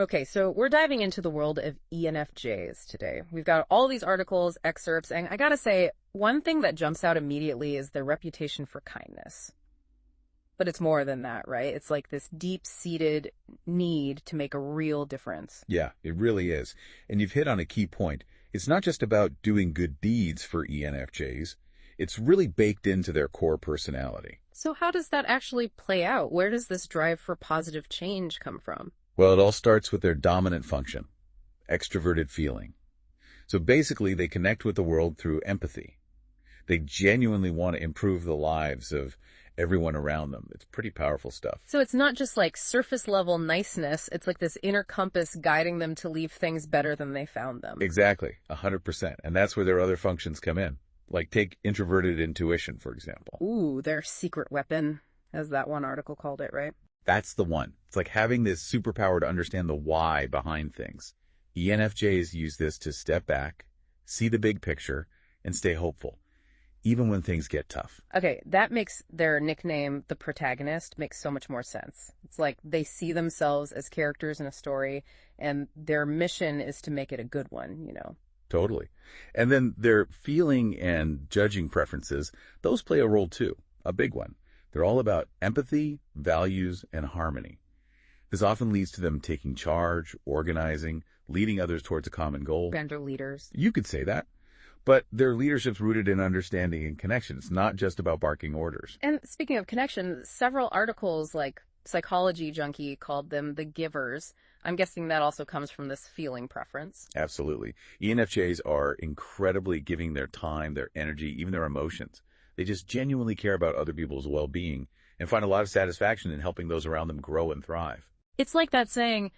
Okay, so we're diving into the world of ENFJs today. We've got all these articles, excerpts, and I gotta say, one thing that jumps out immediately is their reputation for kindness. But it's more than that, right? It's like this deep-seated need to make a real difference. Yeah, it really is. And you've hit on a key point. It's not just about doing good deeds for ENFJs. It's really baked into their core personality. So how does that actually play out? Where does this drive for positive change come from? Well, it all starts with their dominant function, extroverted feeling. So basically, they connect with the world through empathy. They genuinely want to improve the lives of everyone around them. It's pretty powerful stuff. So it's not just like surface level niceness, it's like this inner compass guiding them to leave things better than they found them. Exactly, 100%. And that's where their other functions come in. Like take introverted intuition, for example. Ooh, their secret weapon, as that one article called it, right? That's the one. It's like having this superpower to understand the why behind things. ENFJs use this to step back, see the big picture, and stay hopeful, even when things get tough. Okay, that makes their nickname, the protagonist, makes so much more sense. It's like they see themselves as characters in a story, and their mission is to make it a good one, you know? Totally. And then their feeling and judging preferences, those play a role too, a big one. They're all about empathy, values, and harmony. This often leads to them taking charge, organizing, leading others towards a common goal. Gender leaders. You could say that. But their leadership's rooted in understanding and connection. It's not just about barking orders. And speaking of connection, several articles like Psychology Junkie called them the givers. I'm guessing that also comes from this feeling preference. Absolutely. ENFJs are incredibly giving their time, their energy, even their emotions. They just genuinely care about other people's well-being and find a lot of satisfaction in helping those around them grow and thrive. It's like that saying,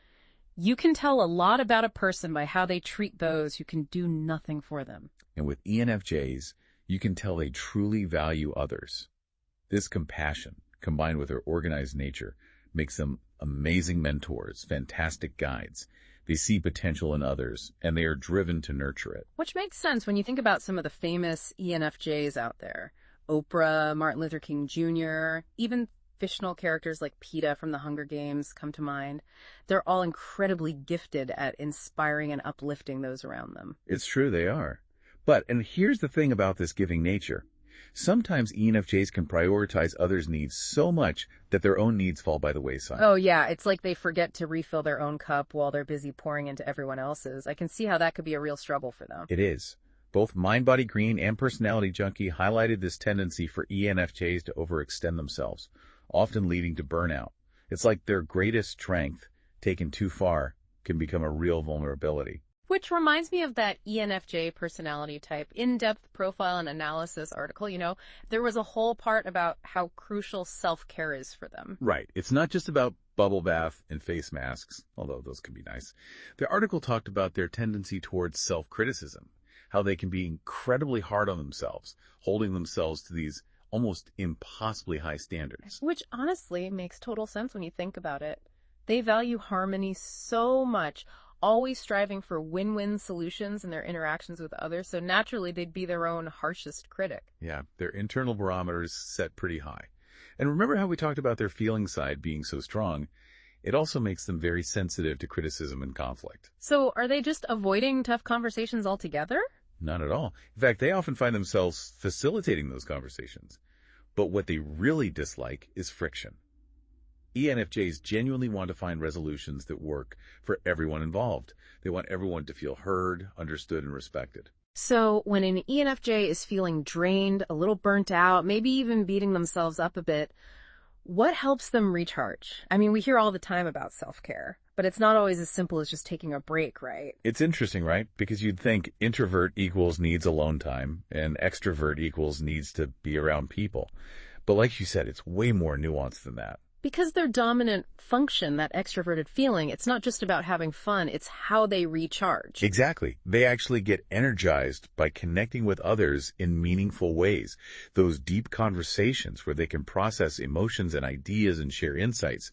you can tell a lot about a person by how they treat those who can do nothing for them. And with ENFJs, you can tell they truly value others. This compassion, combined with their organized nature, makes them amazing mentors, fantastic guides. They see potential in others, and they are driven to nurture it. Which makes sense when you think about some of the famous ENFJs out there. Oprah, Martin Luther King Jr., even fictional characters like PETA from the Hunger Games come to mind. They're all incredibly gifted at inspiring and uplifting those around them. It's true, they are. But, and here's the thing about this giving nature. Sometimes ENFJs can prioritize others' needs so much that their own needs fall by the wayside. Oh, yeah. It's like they forget to refill their own cup while they're busy pouring into everyone else's. I can see how that could be a real struggle for them. It is. Both Mind Body Green and Personality Junkie highlighted this tendency for ENFJs to overextend themselves, often leading to burnout. It's like their greatest strength, taken too far, can become a real vulnerability. Which reminds me of that ENFJ personality type in-depth profile and analysis article. You know, there was a whole part about how crucial self-care is for them. Right. It's not just about bubble bath and face masks, although those can be nice. The article talked about their tendency towards self-criticism, how they can be incredibly hard on themselves, holding themselves to these almost impossibly high standards. Which honestly makes total sense when you think about it. They value harmony so much, always striving for win-win solutions in their interactions with others, so naturally they'd be their own harshest critic. Yeah, their internal barometers set pretty high. And remember how we talked about their feeling side being so strong? It also makes them very sensitive to criticism and conflict. So are they just avoiding tough conversations altogether? Not at all. In fact, they often find themselves facilitating those conversations. But what they really dislike is friction. ENFJs genuinely want to find resolutions that work for everyone involved. They want everyone to feel heard, understood, and respected. So when an ENFJ is feeling drained, a little burnt out, maybe even beating themselves up a bit, what helps them recharge? I mean, we hear all the time about self-care, but it's not always as simple as just taking a break, right? It's interesting, right? Because you'd think introvert equals needs alone time and extrovert equals needs to be around people. But like you said, it's way more nuanced than that. Because their dominant function, that extroverted feeling, it's not just about having fun, it's how they recharge. Exactly. They actually get energized by connecting with others in meaningful ways. Those deep conversations where they can process emotions and ideas and share insights.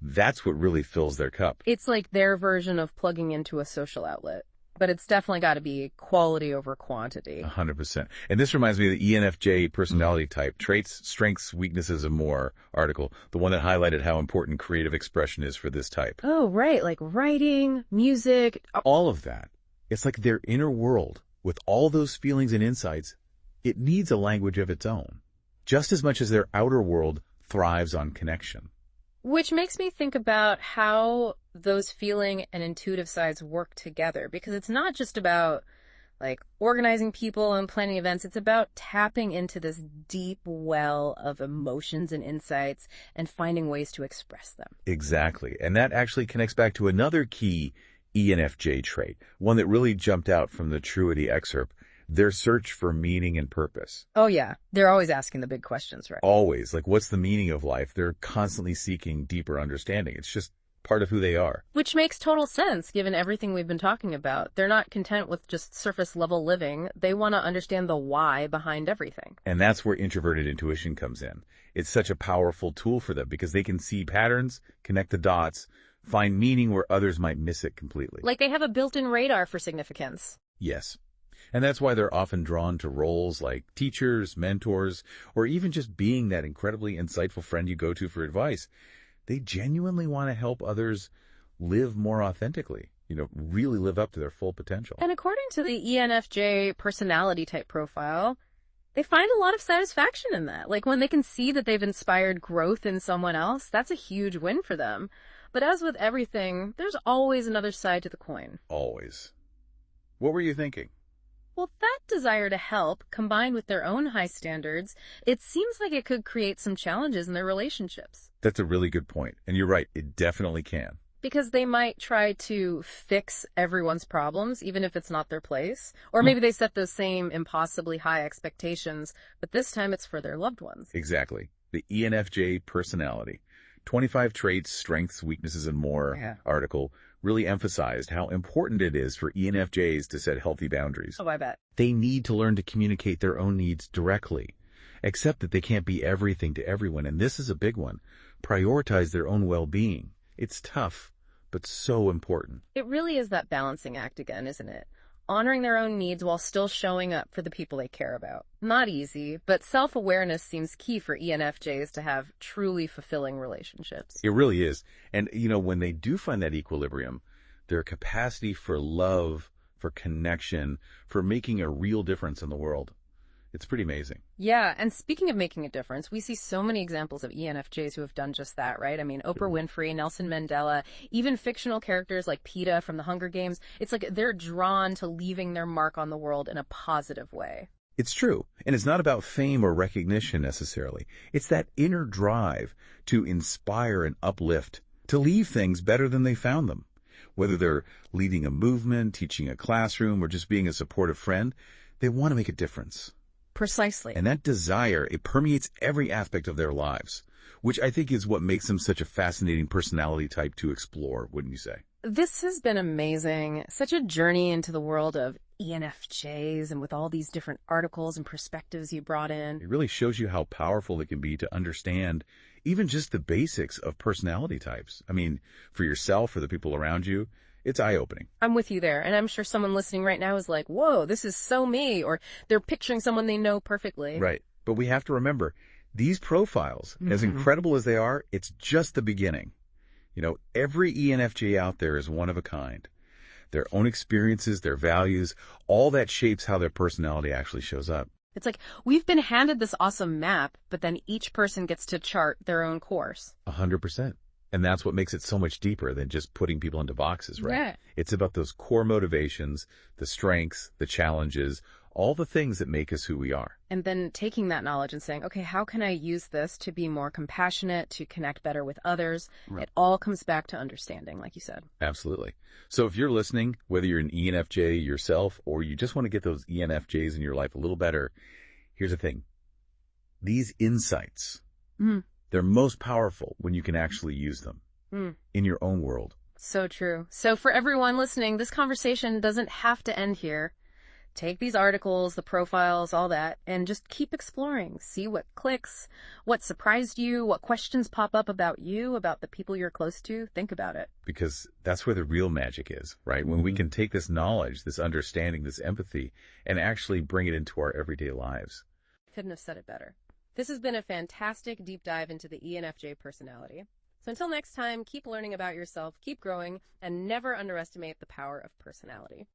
That's what really fills their cup. It's like their version of plugging into a social outlet. But it's definitely got to be quality over quantity. 100%. And this reminds me of the ENFJ personality type, traits, strengths, weaknesses, and more article, the one that highlighted how important creative expression is for this type. Oh, right. Like writing, music. All of that. It's like their inner world, with all those feelings and insights, it needs a language of its own, just as much as their outer world thrives on connection. Which makes me think about how those feeling and intuitive sides work together, because it's not just about like organizing people and planning events. It's about tapping into this deep well of emotions and insights and finding ways to express them. Exactly. And that actually connects back to another key ENFJ trait, one that really jumped out from the Truity excerpt, their search for meaning and purpose. Oh, yeah. They're always asking the big questions, right? Always. Like, what's the meaning of life? They're constantly seeking deeper understanding. It's just part of who they are. Which makes total sense, given everything we've been talking about. They're not content with just surface-level living. They want to understand the why behind everything. And that's where introverted intuition comes in. It's such a powerful tool for them because they can see patterns, connect the dots, find meaning where others might miss it completely. Like they have a built-in radar for significance. Yes. And that's why they're often drawn to roles like teachers, mentors, or even just being that incredibly insightful friend you go to for advice. They genuinely want to help others live more authentically, really live up to their full potential. And according to the ENFJ personality type profile, they find a lot of satisfaction in that. Like when they can see that they've inspired growth in someone else, that's a huge win for them. But as with everything, there's always another side to the coin. Always. What were you thinking? Well, that desire to help, combined with their own high standards, it seems like it could create some challenges in their relationships. That's a really good point. And you're right, it definitely can. Because they might try to fix everyone's problems, even if it's not their place. Or maybe they set those same impossibly high expectations, but this time it's for their loved ones. Exactly. The ENFJ personality. 25 traits, strengths, weaknesses, and more article really emphasized how important it is for ENFJs to set healthy boundaries. Oh, I bet. They need to learn to communicate their own needs directly, accept that they can't be everything to everyone, and this is a big one. Prioritize their own well-being. It's tough, but so important. It really is that balancing act again, isn't it? Honoring their own needs while still showing up for the people they care about. Not easy, but self-awareness seems key for ENFJs to have truly fulfilling relationships. It really is. And, when they do find that equilibrium, their capacity for love, for connection, for making a real difference in the world, it's pretty amazing. Yeah, and speaking of making a difference, we see so many examples of ENFJs who have done just that, right? I mean, Oprah Winfrey, Nelson Mandela, even fictional characters like PETA from the Hunger Games. It's like they're drawn to leaving their mark on the world in a positive way. It's true. And it's not about fame or recognition necessarily. It's that inner drive to inspire and uplift, to leave things better than they found them. Whether they're leading a movement, teaching a classroom, or just being a supportive friend, they want to make a difference. Precisely. And that desire, it permeates every aspect of their lives, which I think is what makes them such a fascinating personality type to explore, wouldn't you say? This has been amazing. Such a journey into the world of ENFJs and with all these different articles and perspectives you brought in. It really shows you how powerful it can be to understand even just the basics of personality types. I mean, for yourself, for the people around you, it's eye-opening. I'm with you there. And I'm sure someone listening right now is like, whoa, this is so me. Or they're picturing someone they know perfectly. Right. But we have to remember, these profiles, as incredible as they are, it's just the beginning. Every ENFJ out there is one of a kind. Their own experiences, their values, all that shapes how their personality actually shows up. It's like we've been handed this awesome map, but then each person gets to chart their own course. 100%. And that's what makes it so much deeper than just putting people into boxes, right? Yeah. It's about those core motivations, the strengths, the challenges, all the things that make us who we are. And then taking that knowledge and saying, okay, how can I use this to be more compassionate, to connect better with others? Right. It all comes back to understanding, like you said. Absolutely. So if you're listening, whether you're an ENFJ yourself or you just want to get those ENFJs in your life a little better, here's the thing. These insights, they're most powerful when you can actually use them in your own world. So true. So for everyone listening, this conversation doesn't have to end here. Take these articles, the profiles, all that, and just keep exploring. See what clicks, what surprised you, what questions pop up about you, about the people you're close to. Think about it. Because that's where the real magic is, right? When we can take this knowledge, this understanding, this empathy, and actually bring it into our everyday lives. Couldn't have said it better. This has been a fantastic deep dive into the ENFJ personality. So until next time, keep learning about yourself, keep growing, and never underestimate the power of personality.